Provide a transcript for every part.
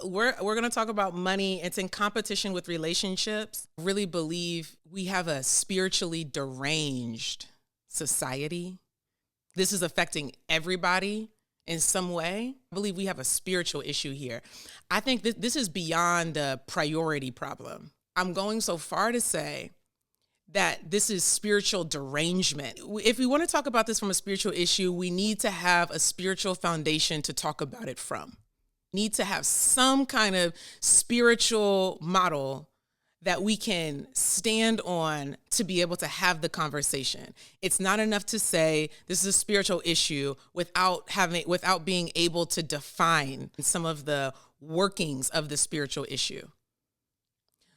We're going to talk about money. It's in competition with relationships. I really believe we have a spiritually deranged society. This is affecting everybody in some way. I believe we have a spiritual issue here. I think this is beyond the priority problem. I'm going so far to say that this is spiritual derangement. If we want to talk about this from a spiritual issue, we need to have a spiritual foundation to talk about it from. Need to have some kind of spiritual model that we can stand on to be able to have the conversation. It's not enough to say this is a spiritual issue without being able to define some of the workings of the spiritual issue.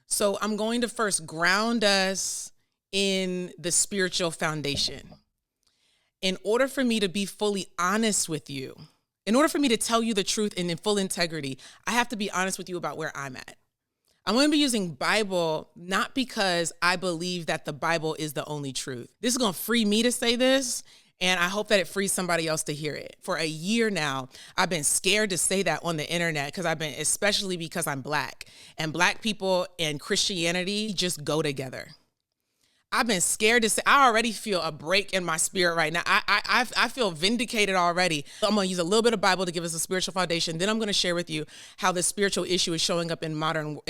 So I'm going to first ground us in the spiritual foundation. In order for me to be fully honest with you, in order for me to tell you the truth and in full integrity, I have to be honest with you about where I'm at. I'm going to be using Bible not because I believe that the Bible is the only truth. This is going to free me to say this, and I hope that it frees somebody else to hear it. For a year now, I've been scared to say that on the internet especially because I'm Black, and Black people and Christianity just go together. I've been scared to say. I already feel a break in my spirit right now. I feel vindicated already. So I'm going to use a little bit of Bible to give us a spiritual foundation. Then I'm going to share with you how the spiritual issue is showing up in modern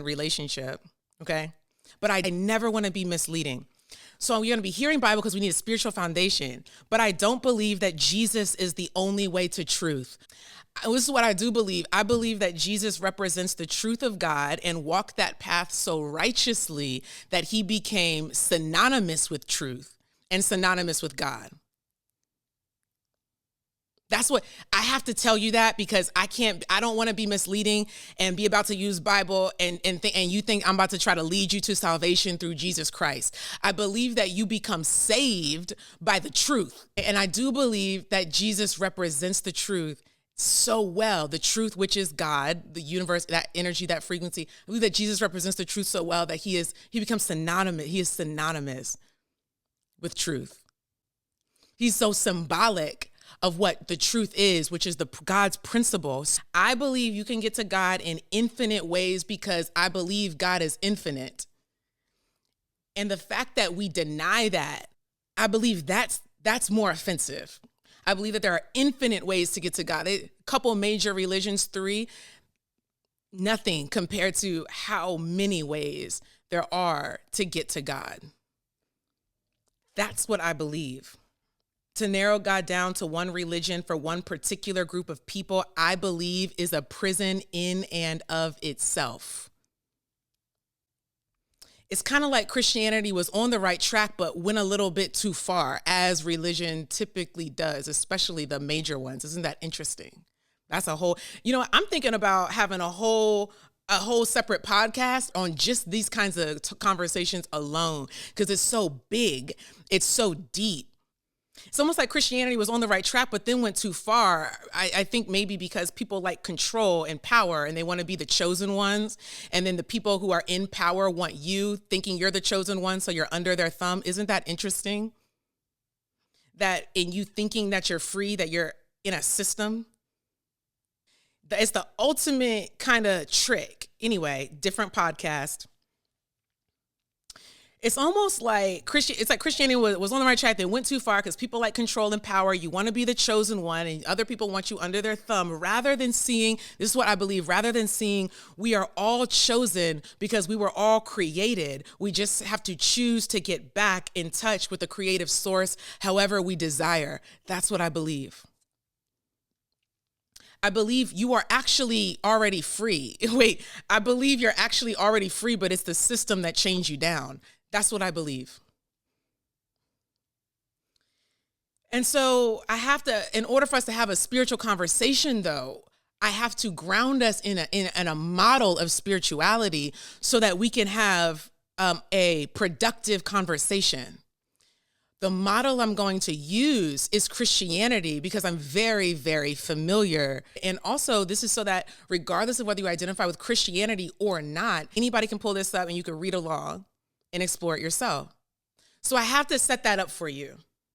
relationship. Okay, but I never want to be misleading. So we're going to be hearing Bible because we need a spiritual foundation. But I don't believe that Jesus is the only way to truth. This is what I do believe. I believe that Jesus represents the truth of God and walked that path so righteously that he became synonymous with truth and synonymous with God. That's what I have to tell you, that because I don't want to be misleading and be about to use Bible and you think I'm about to try to lead you to salvation through Jesus Christ. I believe that you become saved by the truth. And I do believe that Jesus represents the truth so well, the truth, which is God, the universe, that energy, that frequency. I believe that Jesus represents the truth so well that he becomes synonymous. He is synonymous with truth. He's so symbolic of what the truth is, which is God's principles. I believe you can get to God in infinite ways because I believe God is infinite. And the fact that we deny that, I believe that's more offensive. I believe that there are infinite ways to get to God. A couple major religions, 3, nothing compared to how many ways there are to get to God. That's what I believe. To narrow God down to one religion for one particular group of people, I believe is a prison in and of itself. It's kind of like Christianity was on the right track, but went a little bit too far, as religion typically does, especially the major ones. Isn't that interesting? That's a whole, I'm thinking about having a whole separate podcast on just these kinds of conversations alone, because it's so big. It's so deep. It's almost like Christianity was on the right track, but then went too far. I think maybe because people like control and power and they want to be the chosen ones. And then the people who are in power want you thinking you're the chosen one, so you're under their thumb. Isn't that interesting? That in you thinking that you're free, that you're in a system. It's the ultimate kind of trick. Anyway, different podcast. It's almost like Christianity was on the right track. They went too far because people like control and power. You want to be the chosen one and other people want you under their thumb, rather than seeing, this is what I believe, rather than seeing we are all chosen because we were all created. We just have to choose to get back in touch with the creative source however we desire. That's what I believe. I believe you are actually already free. Wait, I believe you're actually already free, but it's the system that chains you down. That's what I believe. And so in order for us to have a spiritual conversation, though, I have to ground us in a model of spirituality so that we can have a productive conversation. The model I'm going to use is Christianity because I'm very, very familiar. And also, this is so that regardless of whether you identify with Christianity or not, anybody can pull this up and you can read along and explore it yourself. So I have to set that up for you.